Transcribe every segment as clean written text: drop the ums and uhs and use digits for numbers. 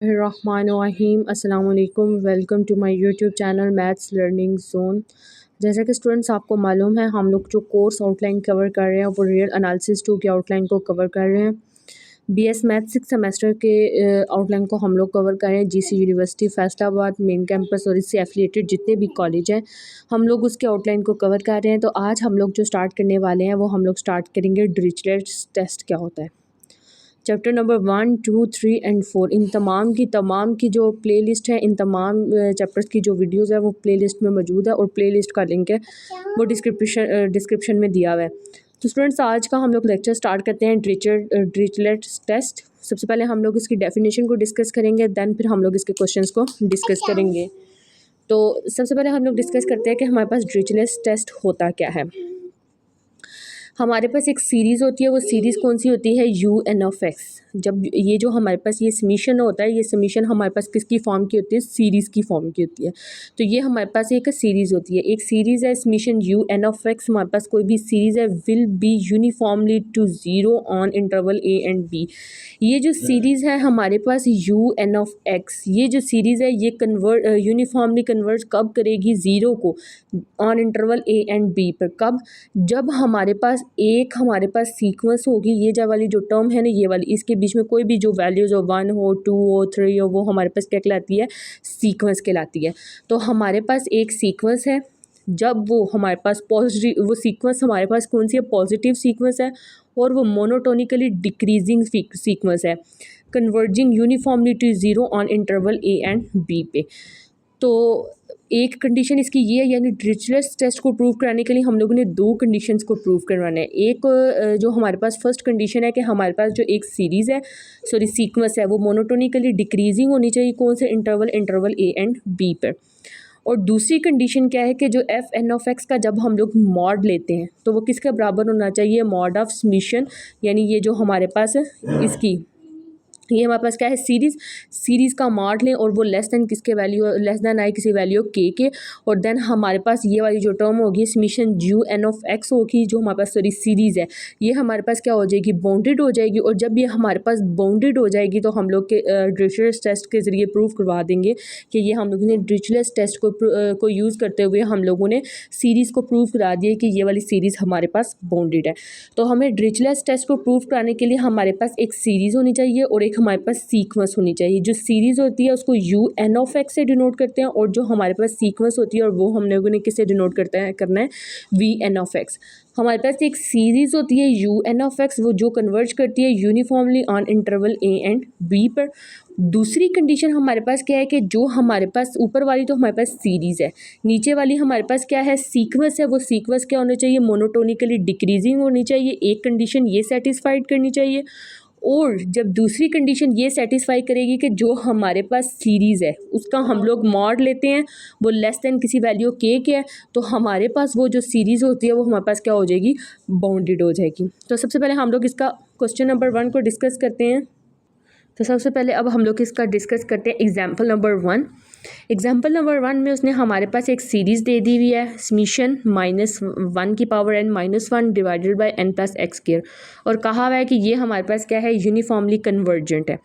रहमानिर्रहीम अस्सलाम वालेकुम। Welcome to my YouTube channel maths learning zone. जैसा कि स्टूडेंट्स आपको मालूम है, हम लोग जो कोर्स आउटलाइन कवर कर रहे हैं वो रियल एनालिसिस 2 की आउटलाइन को कवर कर रहे हैं। बीएस मैथ 6 सेमेस्टर के आउटलाइन को हम लोग कवर कर रहे हैं। GC university Faisalabad main campus और इससे एफिलिएटेड जितने भी कॉलेज हैं हम लोग उसके आउटलाइन को कवर कर रहे हैं। तो आज हम लोग जो स्टार्ट करने वाले हैं वो हम लोग स्टार्ट करेंगे डिरिचलेट टेस्ट क्या होता है। चैप्टर नंबर 1, 2, 3 एंड 4 इन तमाम की जो प्लेलिस्ट है, इन तमाम चैप्टर्स की जो वीडियोस है वो प्लेलिस्ट में मौजूद है और प्लेलिस्ट का लिंक है वो डिस्क्रिप्शन में दिया हुआ है। तो स्टूडेंट्स आज का हम लोग लेक्चर स्टार्ट करते हैं डिरिचलेट टेस्ट। सबसे पहले हम लोग इसकी डेफिनेशन को डिस्कस करेंगे, दैन फिर हम लोग इसके क्वेश्चंस को डिस्कस करेंगे। तो सबसे पहले हम लोग डिस्कस करते हैं कि हमारे पास डिरिचलेट टेस्ट होता क्या है। हमारे पास एक सीरीज़ होती है, वो सीरीज़ कौन सी होती है, UN(f)। जब ये जो हमारे पास ये समीशन होता है, ये समीशन हमारे पास किसकी फॉर्म की होती है, सीरीज़ की फॉर्म की होती है। तो ये हमारे पास एक सीरीज़ होती है, एक सीरीज़ है समीशन UN(x)। हमारे पास कोई भी सीरीज़ है will be uniformly to zero on interval A and B। ये जो सीरीज़ है हमारे पास UN(x), ये जो सीरीज़ है ये यूनिफॉर्मली कन्वर्ट कब करेगी ज़ीरो को on interval A and B पर। कब? जब हमारे पास सीक्वेंस होगी, ये जो वाली जो टर्म है ना, ये वाली, इसके बीच में कोई भी जो वैल्यूज़ हो, 1 हो, 2 हो, 3 हो, वो हमारे पास क्या कहलाती है, सीक्वेंस कहलाती है। तो हमारे पास एक सीक्वेंस है, जब वो हमारे पास पॉजिटिव, वो सीक्वेंस हमारे पास कौन सी है, पॉजिटिव सीक्वेंस है और वो मोनोटोनिकली डिक्रीजिंग सीक्वेंस है, converging uniformly to zero on interval A and B पे। तो एक कंडीशन इसकी ये है, यानी डिरिचलेट टेस्ट को प्रूव कराने के लिए हम लोगों ने दो कंडीशंस को प्रूव करवाना है। एक जो हमारे पास फर्स्ट कंडीशन है कि हमारे पास जो एक सीरीज़ है, सीक्वेंस है, वो मोनोटोनिकली डिक्रीजिंग होनी चाहिए, कौन से इंटरवल A एंड B पर। और दूसरी कंडीशन क्या है कि जो Fn(x) का जब हम लोग मॉड लेते हैं तो वो किसके बराबर होना चाहिए, मॉड ऑफ समीशन। यानी ये जो हमारे पास है इसकी, ये हमारे पास क्या है, सीरीज़ का मॉड लें और वो लेस देन आए किसी वैल्यू के, और देन हमारे पास ये वाली जो टर्म होगी समीशन UN(x) होगी, जो हमारे पास सीरीज़ है, ये हमारे पास क्या हो जाएगी, बाउंडेड हो जाएगी। और जब ये हमारे पास बाउंडेड हो जाएगी तो हम लोग के डिरिचलेट टेस्ट के ज़रिए प्रूव करवा देंगे कि ये हम लोगों ने डिरिचलेट टेस्ट को यूज़ करते हुए हम लोगों ने सीरीज़ को प्रूव करा दिया कि ये वाली सीरीज़ हमारे पास बाउंडेड है। तो हमें डिरिचलेट टेस्ट को प्रूव कराने के लिए हमारे पास एक सीरीज़ होनी चाहिए और एक हमारे पास सीक्वेंस होनी चाहिए। जो सीरीज़ होती है उसको UN(x) से डिनोट करते हैं और जो हमारे पास सीक्वेंस होती है और वो हम लोगों ने किससे डिनोट करना है, VN(x). हमारे पास एक सीरीज़ होती है UN(x), वो जो कन्वर्ज करती है uniformly on interval A and B पर। दूसरी कंडीशन हमारे पास क्या है कि जो हमारे पास ऊपर वाली तो हमारे पास सीरीज़ है, नीचे वाली हमारे पास क्या है, सीक्वेंस है। वो सीक्वेंस क्या होना चाहिए, मोनोटोनिकली डिक्रीजिंग होनी चाहिए। एक कंडीशन ये सेटिस्फाइड करनी चाहिए। और जब दूसरी कंडीशन ये सेटिस्फाई करेगी कि जो हमारे पास सीरीज़ है उसका हम लोग मॉड लेते हैं, वो लेस देन किसी वैल्यू के है, तो हमारे पास वो जो सीरीज़ होती है वो हमारे पास क्या हो जाएगी, बाउंडेड हो जाएगी। तो सबसे पहले हम लोग इसका क्वेश्चन नंबर 1 को डिस्कस करते हैं। तो सबसे पहले अब हम लोग इसका डिस्कस करते हैं एग्जाम्पल नंबर 1। एग्जाम्पल नंबर 1 में उसने हमारे पास एक सीरीज़ दे दी हुई है, समीशन -1 की power n-1 divided by n+x², और कहा हुआ है कि ये हमारे पास क्या है, यूनिफॉर्मली कन्वर्जेंट है।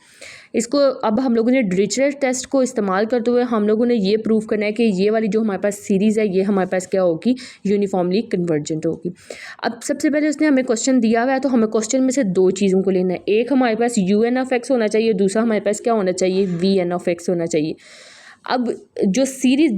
इसको अब हम लोगों ने डिरिचलेट टेस्ट को इस्तेमाल करते हुए हम लोगों ने ये प्रूव करना है कि ये वाली जो हमारे पास सीरीज़ है ये हमारे पास क्या होगी, यूनिफॉर्मली कन्वर्जेंट होगी। अब सबसे पहले उसने हमें क्वेश्चन दिया हुआ है, तो हमें क्वेश्चन में से दो चीज़ों को लेना है। एक हमारे पास UN(x) होना चाहिए, दूसरा हमारे पास क्या होना चाहिए, VN(x) होना चाहिए। अब जो सीरीज़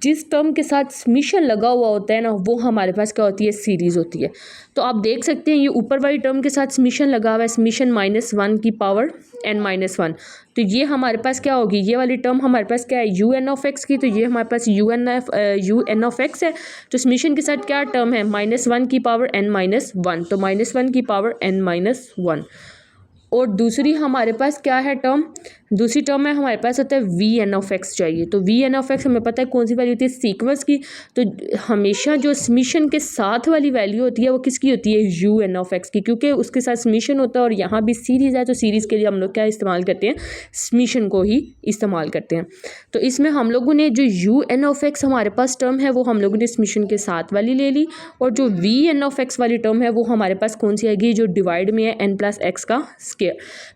जिस टर्म के साथ समीशन लगा हुआ होता है ना, वो हमारे पास क्या होती है, सीरीज़ होती है। तो आप देख सकते हैं ये ऊपर वाली टर्म के साथ समीशन लगा हुआ है, समीशन -1 की पावर n-1। तो ये हमारे पास क्या होगी, ये वाली टर्म हमारे पास क्या है, UN(x) की, तो ये हमारे पास UN(x) है। तो समीशन के साथ क्या टर्म है, -1 की पावर n-1, तो -1 की पावर n-1। और दूसरी हमारे पास क्या है टर्म, दूसरी टर्म में हमारे पास होता है VN(x) चाहिए। तो VN(x) हमें पता है कौन सी वैल्यू होती है, सीक्वेंस की। तो हमेशा जो समीशन के साथ वाली वैल्यू होती है वो किसकी होती है, UN(x) की, क्योंकि उसके साथ समीशन होता है और यहाँ भी सीरीज़ है, तो सीरीज़ के लिए हम लोग क्या इस्तेमाल करते हैं, समीशन को ही इस्तेमाल करते हैं। तो इसमें हम लोगों ने जो UN(x) हमारे पास टर्म है वो हम लोगों ने समीशन के साथ वाली ले ली, और जो VN(x) वाली टर्म है वो हमारे पास कौन सी आएगी, जो डिवाइड में है n+x²।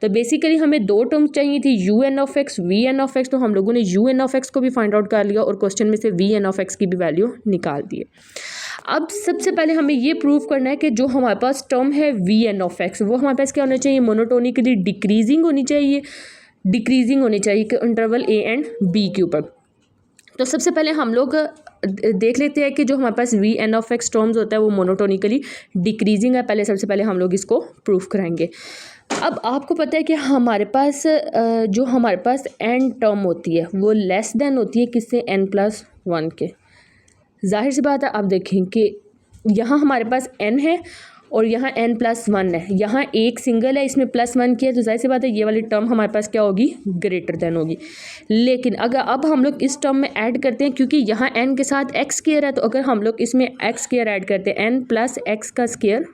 तो बेसिकली हमें दो टर्म्स चाहिए थी, U N of X V N of X, तो हम लोगों ने यू एन ऑफ एक्स को भी फाइंड आउट कर लिया और क्वेश्चन में से वी एन ऑफ एक्स की भी वैल्यू निकाल दी है। अब सबसे पहले हमें ये प्रूव करना है कि जो हमारे पास टर्म है वी एन ऑफ एक्स, वो हमारे पास क्या होना चाहिए, मोनोटोनिकली डिक्रीजिंग होनी चाहिए, डिक्रीजिंग होनी चाहिए कि इंटरवल ए एंड बी के ऊपर। तो सबसे पहले हम लोग देख लेते हैं कि जो हमारे पास v N of x terms होता है वो मोनोटोनिकली डिक्रीजिंग है। पहले सबसे पहले हम लोग इसको प्रूफ कराएंगे। अब आपको पता है कि हमारे पास जो हमारे पास एन टर्म होती है वो लेस देन होती है किससे, n+1 के। जाहिर सी बात है, आप देखें कि यहाँ हमारे पास n है और यहाँ n+1 है, यहाँ एक सिंगल है, इसमें +1 किया, तो जाहिर सी बात है ये वाली टर्म हमारे पास क्या होगी, ग्रेटर देन होगी। लेकिन अगर अब हम लोग इस टर्म में ऐड करते हैं, क्योंकि यहाँ n के साथ x स्क्वायर है, तो अगर हम लोग इसमें x स्क्वायर ऐड करते हैं, n प्लस एक्स का square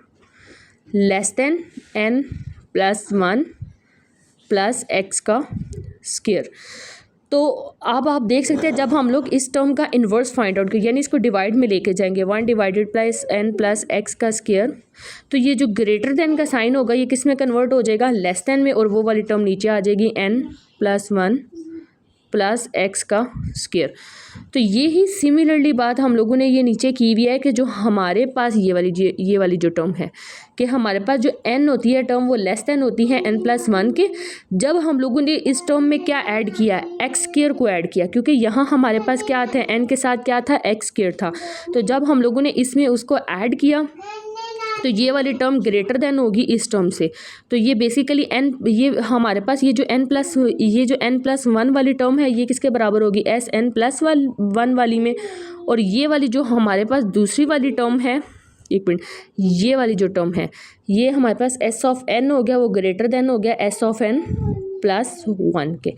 less than n+1 plus x का स्क्वायर। तो अब आप देख सकते हैं जब हम लोग इस टर्म का इन्वर्स फाइंड आउट करें, यानी इसको डिवाइड में लेके जाएंगे, 1 divided plus n plus x का स्क्वायर, तो ये जो ग्रेटर देन का साइन होगा ये किस में कन्वर्ट हो जाएगा, लेस देन में, और वो वाली टर्म नीचे आ जाएगी n+1 प्लस एक्स का स्क्वायर। तो ये ही सिमिलरली बात हम लोगों ने ये नीचे की हुई है कि जो हमारे पास ये वाली जो टर्म है कि हमारे पास जो n होती है टर्म वो लेस देन होती है n+1 के। जब हम लोगों ने इस टर्म में क्या ऐड किया, एक्स स्क्वायर को ऐड किया, क्योंकि यहाँ हमारे पास क्या था, n के साथ क्या था, एक्स स्क्वायर था। तो जब हम लोगों ने इसमें उसको ऐड किया तो ये वाली टर्म ग्रेटर देन होगी इस टर्म से। तो ये बेसिकली ये हमारे पास ये जो n+1 वाली टर्म है ये किसके बराबर होगी, n+1 वाली में। और ये वाली जो हमारे पास दूसरी वाली टर्म है, एक मिनट, ये वाली जो टर्म है ये हमारे पास s ऑफ n हो गया, वो ग्रेटर देन हो गया s ऑफ n+1 के।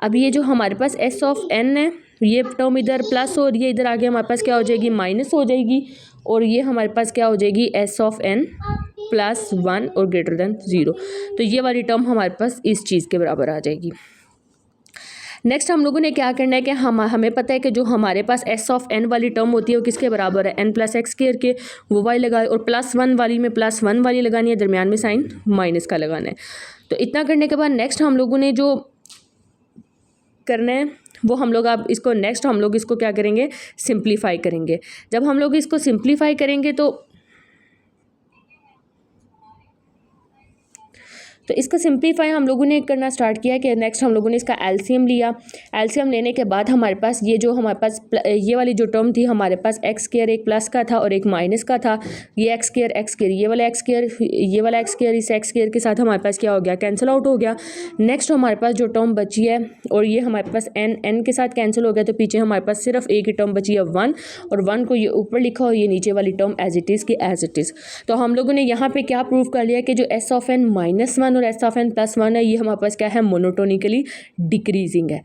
अब ये जो हमारे पास s ऑफ n है, ये टर्म इधर प्लस हो रही है, इधर आगे हमारे पास क्या हो जाएगी, माइनस हो जाएगी, और ये हमारे पास क्या हो जाएगी, s ऑफ n+1 और ग्रेटर देन 0। तो ये वाली टर्म हमारे पास इस चीज़ के बराबर आ जाएगी। नेक्स्ट हम लोगों ने क्या करना है कि हमें पता है कि जो हमारे पास s ऑफ n वाली टर्म होती है वो किसके बराबर है, n प्लस एक्स स्क्वायर के, वो y लगाए, और +1 वाली में +1 वाली लगानी है, दरमियान में साइन माइनस का लगाना है। तो इतना करने के बाद नेक्स्ट हम लोगों ने जो करना है वो हम लोग अब इसको नेक्स्ट हम लोग इसको क्या करेंगे, सिंप्लीफाई करेंगे। जब हम लोग इसको सिंप्लीफाई करेंगे तो इसका सिंप्लीफाई हम लोगों ने करना स्टार्ट किया कि नेक्स्ट हम लोगों ने इसका एलसीएम लिया। एलसीएम लेने के बाद हमारे पास ये जो हमारे पास ये वाली जो टर्म थी, हमारे पास एक्स स्क्वायर एक प्लस का था और एक माइनस का था। ये एक्स स्क्वायर ये वाला एक्स स्क्वायर इस एक्स स्क्वायर के साथ हमारे पास क्या हो गया, कैंसिल आउट हो गया। नेक्स्ट हमारे पास जो टर्म बची है और ये हमारे पास एन के साथ कैंसिल हो गया, तो पीछे हमारे पास सिर्फ एक ही टर्म बची है 1, और 1 को ये ऊपर लिखा और ये नीचे वाली टर्म एज इट इज़ की एज इट इज़। तो हम लोगों ने यहाँ पे क्या प्रूव कर लिया कि जो s ऑफ n-1 और s ऑफ n+1 है ये हमारे पास क्या है, मोनोटोनिकली डिक्रीजिंग है।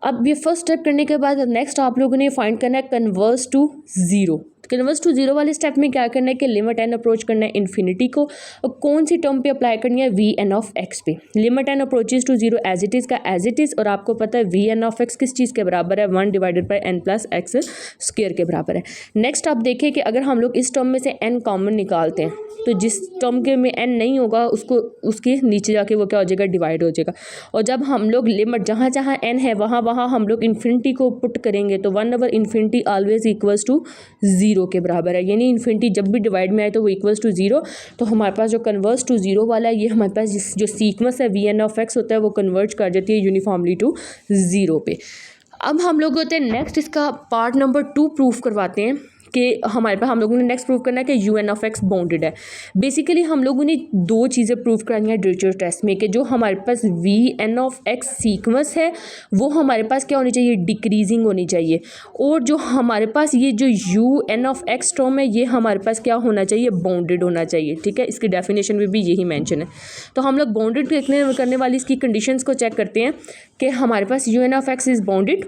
अब ये फर्स्ट स्टेप करने के बाद नेक्स्ट आप लोगों ने फाइंड करना है converse to zero. Converse to zero वाले स्टेप में क्या करना है कि लिमिट एन अप्रोच करना है इन्फिनिटी को, और कौन सी टर्म पे अप्लाई करनी है, वी एन ऑफ एक्स पे। Limit N approaches to zero as it is का एज इट इज़, और आपको पता है वी एन ऑफ एक्स किस चीज़ के बराबर है, 1 divided by N plus X square के बराबर है। नेक्स्ट आप देखिए कि अगर हम लोग इस टर्म में से एन कॉमन निकालते हैं तो जिस टर्म के में एन नहीं होगा उसको उसके नीचे जाके वो क्या हो जाएगा, डिवाइड हो जाएगा। और जब हम लोग लिमिट जहाँ जहाँ एन है वहाँ वहाँ हम लोग इन्फिनिटी को पुट करेंगे तो 1/इन्फिनिटी ऑलवेज इक्वल्स टू ज़ीरो के बराबर है, यानी इन्फिनिटी जब भी डिवाइड में आए तो वो इक्वल्स टू ज़ीरो। तो हमारे पास जो कन्वर्स टू ज़ीरो वाला है ये हमारे पास जो सीक्वेंस है वी एन ऑफ एक्स होता है वो कन्वर्ज कर जाती है यूनिफॉर्मली टू ज़ीरो पे। अब हम लोग होते हैं नेक्स्ट इसका पार्ट नंबर 2 प्रूफ करवाते हैं कि हमारे पास हम लोगों ने नेक्स्ट प्रूव करना है कि U N of X bounded है। बेसिकली हम लोगों ने 2 चीज़ें प्रूव करानी है डिरिचलेट टेस्ट में कि जो हमारे पास v N of x sequence है वो हमारे पास क्या होनी चाहिए, डिक्रीजिंग होनी चाहिए, और जो हमारे पास ये जो U N of X term है ये हमारे पास क्या होना चाहिए, बाउंडेड होना चाहिए। ठीक है, इसकी डेफिनेशन में भी यही मेंशन है। तो हम लोग बाउंडेड करने वाली इसकी कंडीशंस को चेक करते हैं कि हमारे पास u N of x is bounded.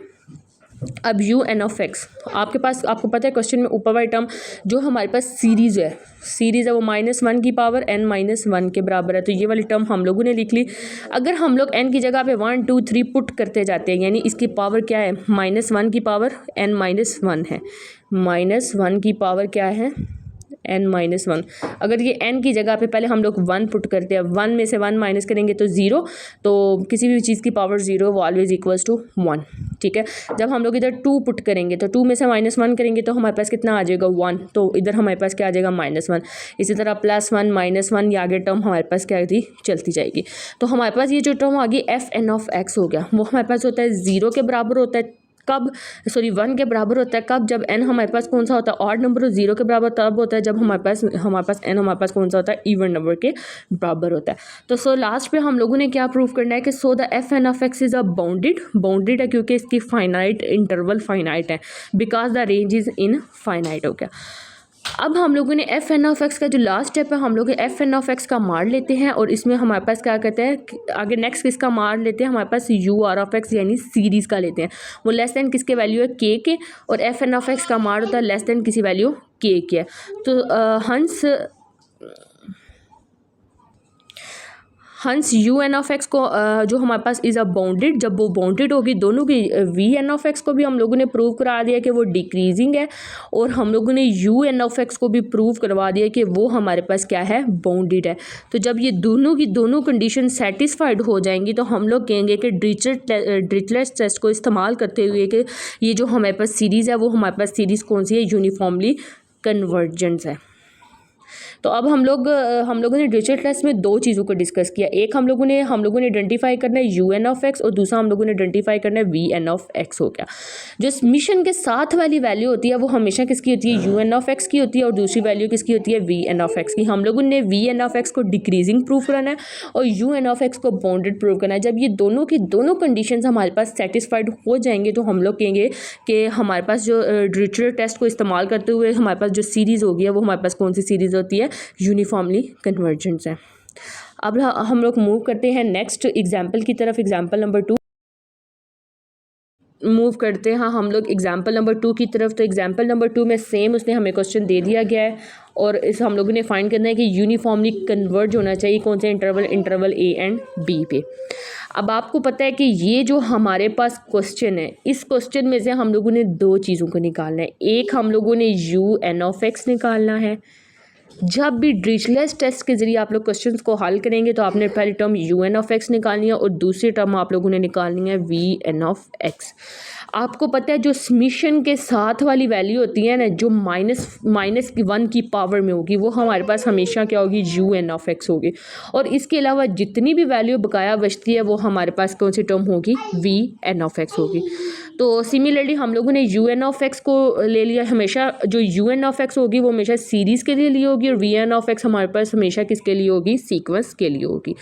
अब यू एन ऑफ एक्स आपके पास, आपको पता है क्वेश्चन में ऊपर वाली टर्म जो हमारे पास सीरीज़ है वो -1 की पावर n-1 के बराबर है, तो ये वाली टर्म हम लोगों ने लिख ली। अगर हम लोग n की जगह पे 1 2 3 पुट करते जाते हैं, यानी इसकी पावर क्या है, -1 की पावर n-1 है, -1 की पावर क्या है n-1। अगर ये n की जगह पे पहले हम लोग 1 पुट करते हैं, 1 में से 1 माइनस करेंगे तो 0, तो किसी भी चीज़ की पावर 0 वो ऑलवेज इक्वल्स टू 1, ठीक है। जब हम लोग इधर 2 पुट करेंगे तो 2 में से -1 करेंगे तो हमारे पास कितना आ जाएगा 1, तो इधर हमारे पास क्या आ जाएगा -1। इसी तरह +1 -1 ये आगे टर्म हमारे पास क्या थी चलती जाएगी। तो हमारे पास ये जो टर्म आ गई fn(x) हो गया, वो हमारे पास होता है 0 के बराबर होता है कब, सॉरी 1 के बराबर होता है कब, जब n हमारे पास कौन सा होता है ऑड नंबर, 0 के बराबर तब होता है जब हमारे पास n हमारे पास कौन सा होता है इवन नंबर के बराबर होता है। तो लास्ट पे हम लोगों ने क्या प्रूव करना है कि the fn(x) is a bounded है क्योंकि इसकी फाइनाइट इंटरवल फाइनाइट है, because the range is in finite हो गया। अब हम लोगों ने fn(x) का जो लास्ट स्टेप है हम लोग fn(x) का मार लेते हैं और इसमें हमारे पास क्या कहते हैं आगे नेक्स्ट किसका मार लेते हैं, हमारे पास ur(x) यानी सीरीज़ का लेते हैं, वो लेस देन किसके वैल्यू है k के, और fn(x) का मार होता है लेस देन किसी वैल्यू k के है। तो हंस un(x) को जो हमारे पास इज़ अ बाउंडेड, जब वो बाउंडेड होगी दोनों की vn(x) को भी हम लोगों ने प्रूव करा दिया कि वो डिक्रीजिंग है, और हम लोगों ने un(x) को भी प्रूव करवा दिया कि वो हमारे पास क्या है बाउंडेड है। तो जब ये दोनों की दोनों कंडीशन सेटिस्फाइड हो जाएंगी तो हम लोग कहेंगे कि डिरिचलेट टेस्ट को इस्तेमाल करते हुए कि ये जो हमारे पास सीरीज़ है वो हमारे पास सीरीज़ कौन सी है, यूनिफॉर्मली कन्वर्जेंट है। तो अब हम लोगों ने डिरिचलेट टेस्ट में दो चीज़ों को डिस्कस किया, एक हम लोगों ने आइडेंटिफाई करना है un(x) और दूसरा हम लोगों ने आइडेंटिफाई करना है vn(x) हो गया। जो मिशन के साथ वाली वैल्यू होती है वो हमेशा किसकी होती है un(x) की होती है, और दूसरी वैल्यू किसकी होती है vn(x) की। हम लोगों ने vn(x) को डिक्रीजिंग प्रूव करना है और un(x) को बाउंडेड प्रूव करना है। जब ये दोनों की दोनों कंडीशन हमारे पास सेटिस्फाइड हो जाएंगे तो हम लोग कहेंगे कि हमारे पास जो डिरिचलेट टेस्ट को इस्तेमाल करते हुए हमारे पास जो सीरीज़ होगी वो हमारे पास कौन सी सीरीज़ होती है, यूनिफॉर्मली कन्वर्जेंट है। अब हम लोग मूव करते हैं नेक्स्ट एग्जाम्पल की तरफ, एग्जाम्पल नंबर 2 मूव करते हैं हम लोग एग्जाम्पल नंबर 2 की तरफ। तो एग्जाम्पल नंबर 2 में सेम उसने हमें क्वेश्चन दे दिया गया है और इस हम लोगों ने फाइंड करना है कि यूनिफॉर्मली कन्वर्ज होना चाहिए कौन से इंटरवल A एंड B पे। अब आपको पता है कि ये जो हमारे पास क्वेश्चन है, इस क्वेश्चन में से हम लोगों ने दो चीज़ों को निकालना है। एक हम लोगों ने un(x) निकालना है। जब भी डिरिचलेट टेस्ट के ज़रिए आप लोग क्वेश्चंस को हल करेंगे तो आपने पहली टर्म un(x) निकालनी है और दूसरी टर्म आप लोगों ने निकालनी है vn(x). आपको पता है जो समीशन के साथ वाली वैल्यू होती है ना, जो -1 की पावर में होगी वो हमारे पास हमेशा क्या होगी un(x) होगी, और इसके अलावा जितनी भी वैल्यू बकाया बचती है वो हमारे पास कौन सी टर्म होगी vn(x) होगी। तो सिमिलरली हम लोगों ने un(x) को ले लिया, हमेशा जो un(x) होगी वो हमेशा सीरीज़ के लिए ली होगी और vn(x) हमारे पास हमेशा किसके लिए होगी, सीक्वेंस के लिए होगी।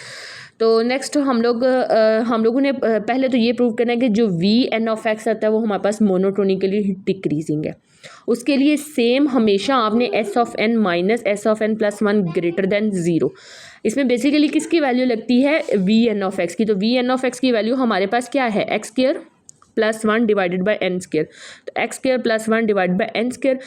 तो नेक्स्ट हम लोगों ने पहले तो ये प्रूव करना है कि जो vn(x) आता है वो हमारे पास मोनोटोनिकली डिक्रीजिंग है। उसके लिए सेम हमेशा आपने s(n) minus s(n + 1 greater than 0, इसमें बेसिकली किसकी वैल्यू लगती है vn(x) की। तो vn(x) की वैल्यू हमारे पास क्या है x² + 1 divided by n square, तो x² + 1 divided by n square.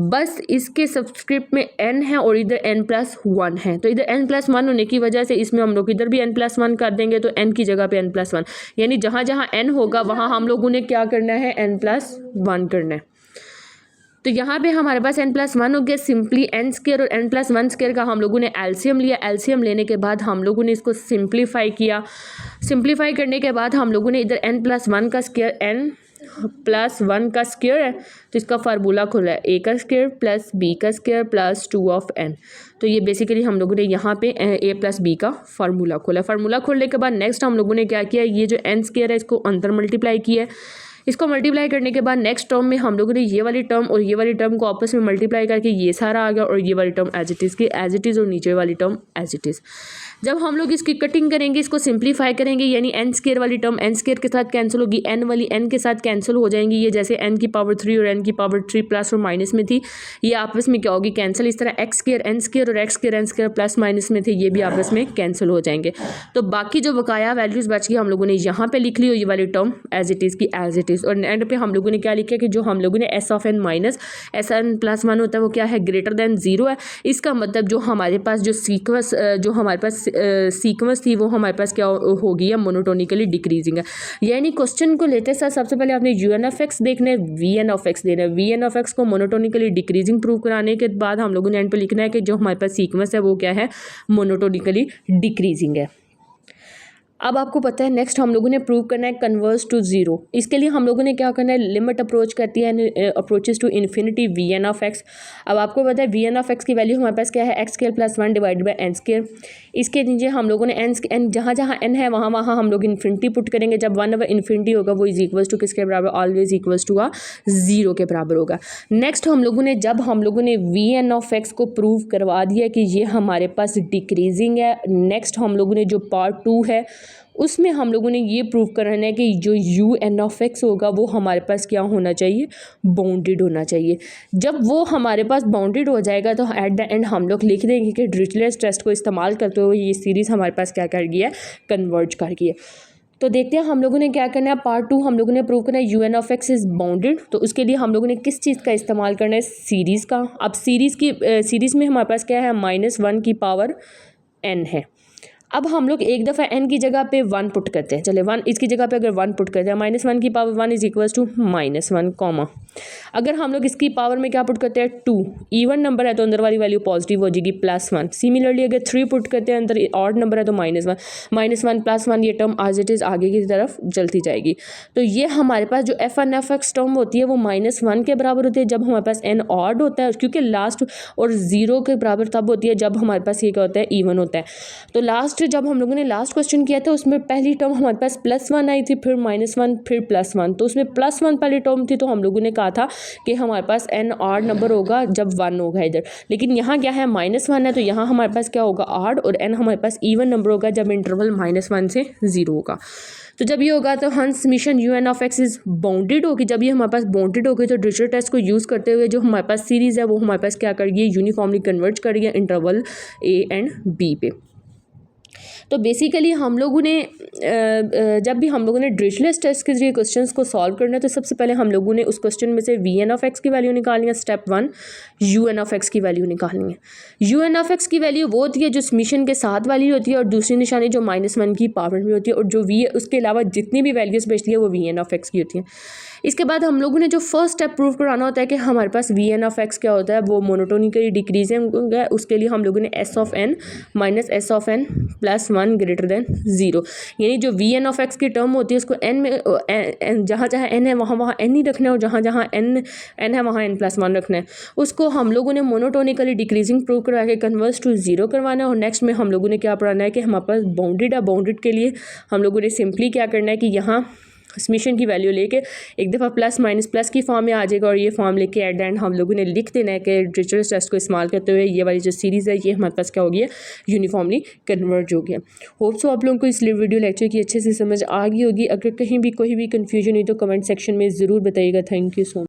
बस इसके सबस्क्रिप्ट में n है और इधर n+1 है, तो इधर n+1 होने की वजह से इसमें हम लोग इधर भी n+1 कर देंगे, तो n की जगह पे n+1, यानी जहाँ जहाँ n होगा वहाँ हम लोगों ने क्या करना है n+1 करना है। तो यहाँ पे हमारे पास n+1 हो गया, सिंपली n² और n+1 का हम लोगों ने एलसीएम लिया। एलसीएम लेने के बाद हम लोगों ने इसको सिंप्लीफाई किया। सिंप्लीफाई करने के बाद हम लोगों ने इधर n+1 का स्क्वायर, n+1 का स्क्वायर है तो इसका फार्मूला खुला है a का स्क्वायर + b का स्क्वायर + 2n। तो ये बेसिकली हम लोगों ने यहाँ पे a + b का फार्मूला खोला। फार्मूला खोलने के बाद नेक्स्ट हम लोगों ने क्या किया, ये जो n² है इसको अंदर मल्टीप्लाई किया है। इसको मल्टीप्लाई करने के बाद नेक्स्ट टर्म में हम लोगों ने ये वाली टर्म और ये वाली टर्म को आपस में मल्टीप्लाई करके ये सारा आ गया, और ये वाली टर्म एज इट इज़ और नीचे वाली टर्म एज इट इज़। जब हम लोग इसकी कटिंग करेंगे, इसको सिंप्लीफाई करेंगे, यानी n² वाली टर्म n² के साथ कैंसिल होगी, n वाली n के साथ कैंसिल हो जाएंगी। ये जैसे n की पावर 3 और n की पावर 3 प्लस और माइनस में थी, ये आपस में क्या होगी कैंसिल। इस तरह x² n² और x² n² प्लस माइनस में थे, ये भी आपस में कैंसिल हो जाएंगे। तो बाकी जो बकाया वैल्यूज़ बच गई हम लोगों ने यहाँ पे लिख ली, और ये वाली टर्म एज इट इज़ की एज इट इज़ माइनस, और एंड पे हम लोगों ने क्या लिखा कि जो हम लोगों ने S of N minus S N plus one होता है वो क्या है, ग्रेटर देन जीरो है। इसका मतलब जो हमारे पास जो सीक्वेंस थी वो हमारे पास क्या हो गई है, मोनोटोनिकली डिक्रीजिंग है। यानी क्वेश्चन को लेते साथ सबसे पहले आपने यू एन ऑफ एक्स देखना है, वी एन ऑफ एक्स देना है। वी एन ऑफ एक्स को मोनोटोनिकली डिक्रीजिंग प्रूव कराने के बाद हम लोगों ने एंड पे लिखना है कि जो हमारे पास सीक्वेंस है वो क्या है, मोनोटोनिकली डिक्रीजिंग है। अब आपको पता है नेक्स्ट हम लोगों ने प्रूव करना है कन्वर्स टू जीरो। इसके लिए हम लोगों ने क्या करना है, लिमिट अप्रोच करती है approaches to infinity V N of X. अब आपको पता है वी एन ऑफ एक्स की वैल्यू हमारे पास क्या है, X square plus one divided by N square. इसके नीचे हम लोगों ने एन जहाँ जहाँ एन है वहाँ वहाँ हम लोग इन्फिनिटी पुट करेंगे। जब वन ओवर इन्फिनिटी होगा वो इज इक्वल्स टू किसके बराबर, ऑलवेज इक्वल्स टू जीरो के बराबर होगा। नेक्स्ट हम लोगों ने जब हम लोगों ने वी एन ऑफ एक्स को प्रूव करवा दिया कि ये हमारे पास डिक्रीजिंग है, नेक्स्ट हम लोगों ने जो पार्ट टू है उसमें हम लोगों ने ये प्रूव करना है कि जो यू एन ऑफ एक्स होगा वो हमारे पास क्या होना चाहिए, बाउंडेड होना चाहिए। जब वो हमारे पास बाउंडेड हो जाएगा तो एट द एंड हम लोग लिख देंगे कि डिरिचलेट टेस्ट को इस्तेमाल करते हुए ये सीरीज़ हमारे पास क्या कर गई है, कन्वर्ज कर गई है। तो देखते हैं हम लोगों ने क्या करना है, पार्ट टू हम लोगों ने प्रूव करना है U N of x is bounded. तो उसके लिए हम लोगों ने किस चीज़ का इस्तेमाल करना है, सीरीज़ का। अब सीरीज़ में हमारे पास क्या है, माइनस वन की पावर एन है। अब हम लोग एक दफ़ा n की जगह पे वन पुट करते हैं। चले वन इसकी जगह पे अगर वन पुट करते हैं, माइनस वन की power one is equals to minus one comma. अगर हम लोग इसकी पावर में क्या पुट करते हैं, टू, इवन नंबर है तो अंदर वाली वैल्यू पॉजिटिव हो जाएगी, प्लस वन। सिमिलरली अगर थ्री पुट करते हैं अंदर ऑड नंबर है तो माइनस वन प्लस वन, ये टर्म एज इट इज़ आगे की तरफ चलती जाएगी। तो ये हमारे पास जो F N F X term होती है वो माइनस वन के बराबर होती है जब हमारे पास एन ऑड होता है, क्योंकि लास्ट, और जीरो के बराबर तब होती है जब हमारे पास ये क्या होता है, इवन होता है। तो लास्ट जब हम लोगों ने लास्ट क्वेश्चन किया था उसमें पहली टर्म हमारे पास प्लस वन आई थी, फिर माइनस वन, फिर प्लस वन। तो उसमें प्लस वन पहली टर्म थी तो हम लोगों ने कहा था कि हमारे पास एन ऑड नंबर होगा जब वन होगा इधर। लेकिन यहाँ क्या है, माइनस वन है तो यहाँ हमारे पास क्या होगा, ऑड, और एन हमारे पास इवन नंबर होगा जब इंटरवल माइनस वन से जीरो होगा। तो जब ये होगा तो हंस मिशन U N of X is bounded होगी। जब ये हमारे पास बाउंडेड होगी तो डिरिचलेट टेस्ट को यूज़ करते हुए जो हमारे पास सीरीज़ है वो हमारे पास क्या करेगी, यूनिफॉर्मली कन्वर्ज करेगी इंटरवल ए एंड बी पे। तो बेसिकली हम लोगों ने जब भी हम लोगों ने डिरिचलेट टेस्ट के जरिए क्वेश्चंस को सॉल्व करना है तो सबसे पहले हम लोगों ने उस क्वेश्चन में से वी एन ऑफ एक्स की वैल्यू निकालनी है, step one U N of X की वैल्यू निकालनी है। यू एन ऑफ एक्स की वैल्यू वो होती है जो समीशन के साथ वाली होती है, और दूसरी निशानी जो माइनस वन की पावर में होती है, और जो वी उसके अलावा जितनी भी वैल्यूज़ बचती है वो वी एन ऑफ एक्स की होती हैं। इसके बाद हम लोगों ने जो फर्स्ट स्टेप प्रूव कराना होता है कि हमारे पास वी एन ऑफ एक्स क्या होता है, वो मोनोटोनिकली डिक्रीजिंग है। उसके लिए हम लोगों ने S of N minus S of N plus one greater than zero, यानी जो वी एन ऑफ एक्स की टर्म होती है उसको एन में जहाँ जहाँ एन है वहाँ वहाँ एन ही रखना है, और जहाँ जहाँ एन है वहाँ एन प्लस वन रखना है। उसको हम लोगों ने मोनोटोनिकली डिक्रीजिंग प्रूव करा के कन्वर्स टू जीरो करवाना है। और नेक्स्ट में हम लोगों ने क्या पढ़ाना है कि हमारे पास बाउंडेड है। बाउंडेड के लिए हम लोगों ने सिंपली क्या करना है कि यहाँ समीशन की वैल्यू लेके एक दफ़ा प्लस माइनस प्लस की फॉर्म में आ जाएगा, और ये फॉर्म लेके एट द एंड हम लोगों ने लिख देना है कि डिरिचलेट टेस्ट को इस्तेमाल करते हुए ये वाली जो सीरीज़ है ये हमारे पास क्या हो गया, यूनिफॉर्मली कन्वर्ज हो गया। होप सो आप लोगों को इस वीडियो लेक्चर की अच्छे से समझ आ गई होगी। अगर कहीं भी कोई भी कन्फ्यूजन हुई तो कमेंट सेक्शन में ज़रूर बताइएगा। Thank you so much.